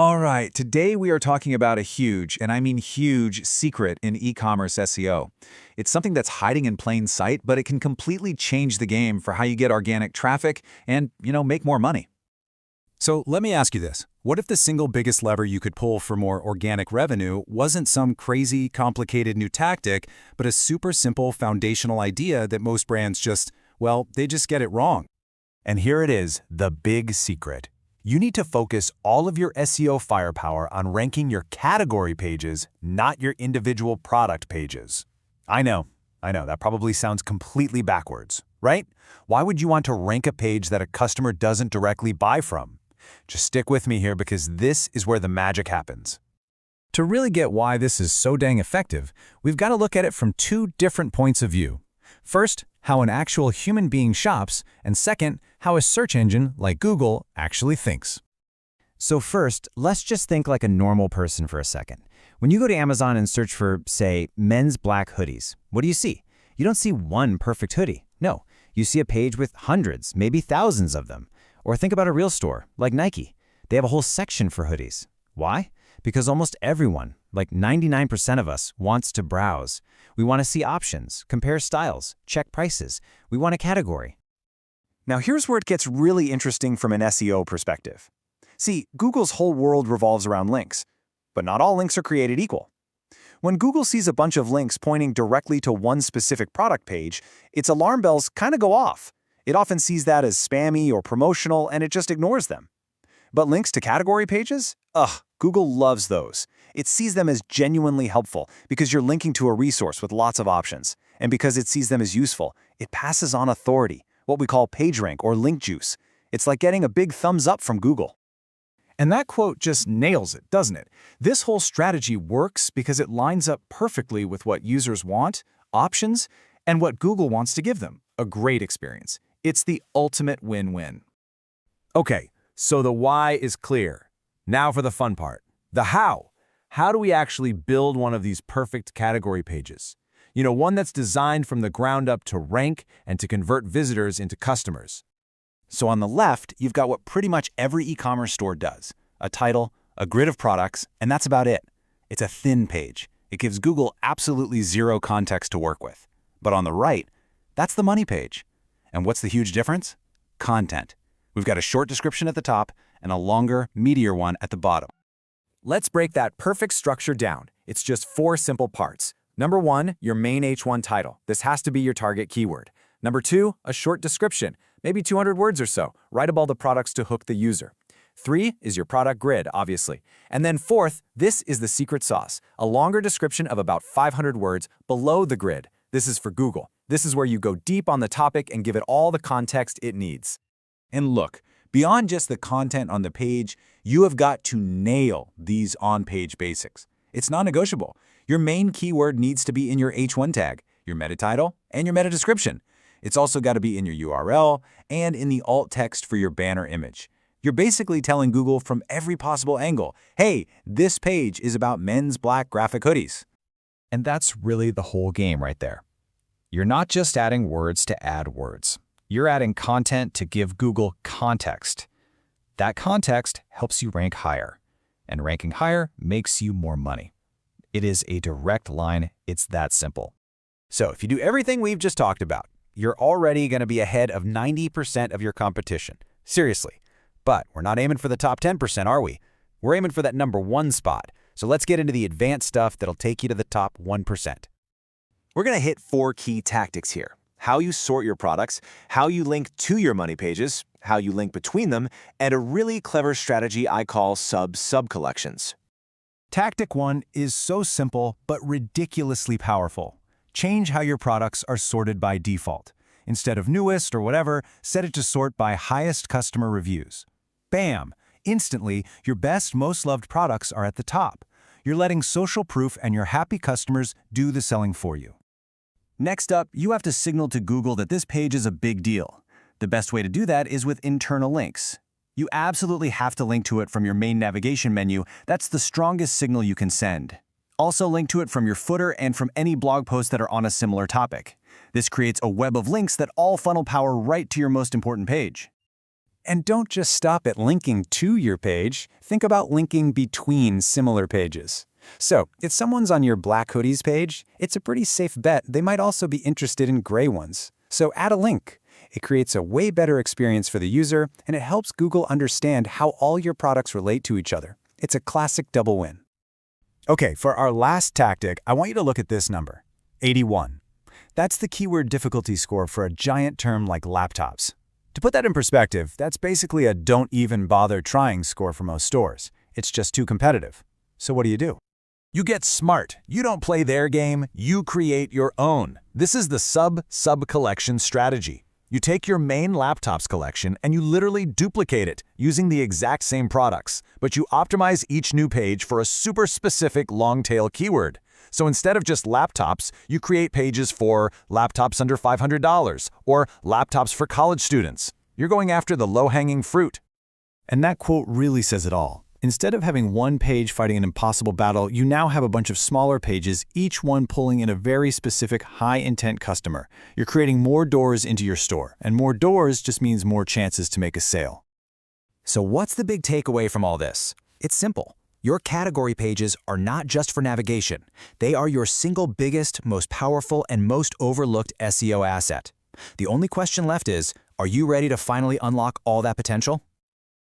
All right, today we are talking about a huge, and I mean huge, secret in e-commerce SEO. It's something that's hiding in plain sight, but it can completely change the game for how you get organic traffic and, make more money. So let me ask you this. What if the single biggest lever you could pull for more organic revenue wasn't some crazy, complicated new tactic, but a super simple foundational idea that most brands they just get it wrong? And here it is, the big secret. You need to focus all of your SEO firepower on ranking your category pages, not your individual product pages. I know, that probably sounds completely backwards, right? Why would you want to rank a page that a customer doesn't directly buy from? Just stick with me here because this is where the magic happens. To really get why this is so dang effective, we've got to look at it from two different points of view. First, how an actual human being shops, and second, how a search engine like Google actually thinks. So first, let's just think like a normal person for a second. When you go to Amazon and search for, say, men's black hoodies, what do you see? You don't see one perfect hoodie. No, you see a page with hundreds, maybe thousands of them. Or think about a real store, like Nike. They have a whole section for hoodies. Why? Because almost everyone, like 99% of us, wants to browse. We want to see options, compare styles, check prices. We want a category. Now here's where it gets really interesting from an SEO perspective. See, Google's whole world revolves around links, but not all links are created equal. When Google sees a bunch of links pointing directly to one specific product page, its alarm bells kind of go off. It often sees that as spammy or promotional, and it just ignores them. But links to category pages? Google loves those. It sees them as genuinely helpful because you're linking to a resource with lots of options. And because it sees them as useful, it passes on authority, what we call PageRank or link juice. It's like getting a big thumbs up from Google. And that quote just nails it, doesn't it? This whole strategy works because it lines up perfectly with what users want, options, and what Google wants to give them, a great experience. It's the ultimate win-win. Okay, so the why is clear. Now for the fun part, the how. How do we actually build one of these perfect category pages? One that's designed from the ground up to rank and to convert visitors into customers. So on the left, you've got what pretty much every e-commerce store does. A title, a grid of products, and that's about it. It's a thin page. It gives Google absolutely zero context to work with. But on the right, that's the money page. And what's the huge difference? Content. We've got a short description at the top and a longer, meatier one at the bottom. Let's break that perfect structure down. It's just 4 simple parts. Number 1, your main H1 title. This has to be your target keyword. Number 2, a short description, maybe 200 words or so, right above the products to hook the user. 3 is your product grid, obviously. And then 4th, this is the secret sauce, a longer description of about 500 words below the grid. This is for Google. This is where you go deep on the topic and give it all the context it needs. And look, beyond just the content on the page, you have got to nail these on-page basics. It's non-negotiable. Your main keyword needs to be in your H1 tag, your meta title, and your meta description. It's also got to be in your URL and in the alt text for your banner image. You're basically telling Google from every possible angle, hey, this page is about men's black graphic hoodies. And that's really the whole game right there. You're not just adding words to add words. You're adding content to give Google context. That context helps you rank higher, and ranking higher makes you more money. It is a direct line. It's that simple. So if you do everything we've just talked about, you're already going to be ahead of 90% of your competition. Seriously. But we're not aiming for the top 10%, are we? We're aiming for that number 1 spot. So let's get into the advanced stuff that'll take you to the top 1%. We're going to hit 4 key tactics here. How you sort your products, how you link to your money pages, how you link between them, and a really clever strategy I call sub-collections. Tactic 1 is so simple but ridiculously powerful. Change how your products are sorted by default. Instead of newest or whatever, set it to sort by highest customer reviews. Bam! Instantly, your best, most loved products are at the top. You're letting social proof and your happy customers do the selling for you. Next up, you have to signal to Google that this page is a big deal. The best way to do that is with internal links. You absolutely have to link to it from your main navigation menu. That's the strongest signal you can send. Also link to it from your footer and from any blog posts that are on a similar topic. This creates a web of links that all funnel power right to your most important page. And don't just stop at linking to your page. Think about linking between similar pages. So, if someone's on your black hoodies page, it's a pretty safe bet they might also be interested in gray ones. So add a link. It creates a way better experience for the user, and it helps Google understand how all your products relate to each other. It's a classic double win. Okay, for our last tactic, I want you to look at this number, 81. That's the keyword difficulty score for a giant term like laptops. To put that in perspective, that's basically a don't even bother trying score for most stores. It's just too competitive. So what do? You get smart. You don't play their game, you create your own. This is the sub-collection strategy. You take your main laptops collection and you literally duplicate it using the exact same products, but you optimize each new page for a super specific long-tail keyword. So instead of just laptops, you create pages for laptops under $500 or laptops for college students. You're going after the low-hanging fruit. And that quote really says it all. Instead of having one page fighting an impossible battle, you now have a bunch of smaller pages, each one pulling in a very specific high-intent customer. You're creating more doors into your store, and more doors just means more chances to make a sale. So what's the big takeaway from all this? It's simple. Your category pages are not just for navigation. They are your single biggest, most powerful, and most overlooked SEO asset. The only question left is, are you ready to finally unlock all that potential?